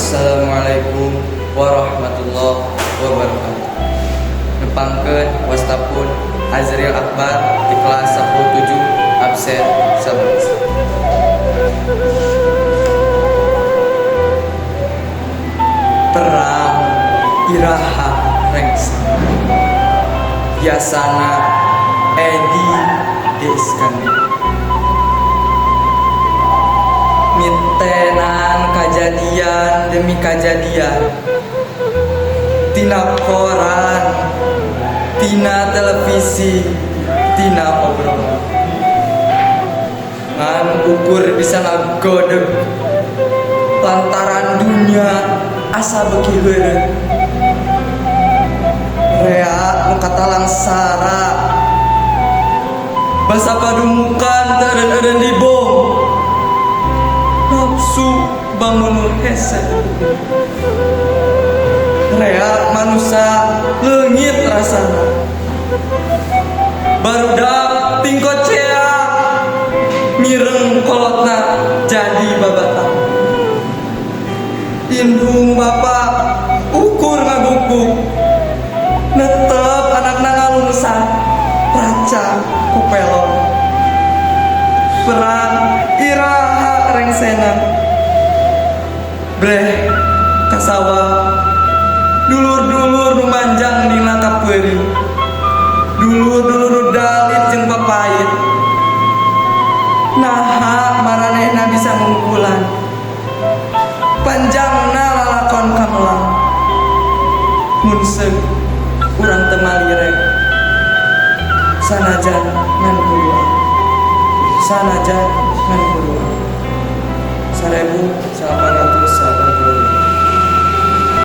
Assalamualaikum warahmatullahi wabarakatuh. Nepangkeun wastapun Azril Akbar di kelas 17 absen 11. Perang iraha rengsa biasana Edi Deskandi mintenan kajadian demi kajadian tina koran, tina televisi, tina obrolan ngan ukur bisa ngagodeg lantaran dunia asa beki heureuh rea nu katalang sara basa padumukan teureun-eureun di bom nafsu bangun hese rea manusia leungit rasana barudak tingkot cea mireng kolotna jadi babata indung bapak ukur ngagukuk netep anakna ngalungsan raca kupelon perang iraha rengsena bleh kasawa dulur-dulur nu manjang dina kapeuri dulur-dulur nu dalit jeung papait naha maranehna bisa ngungkulan panjangna lalakon kamelang mun seug urang teu malireng sanajan ngan kuruan sanajan ngan kuruan 1000 salapan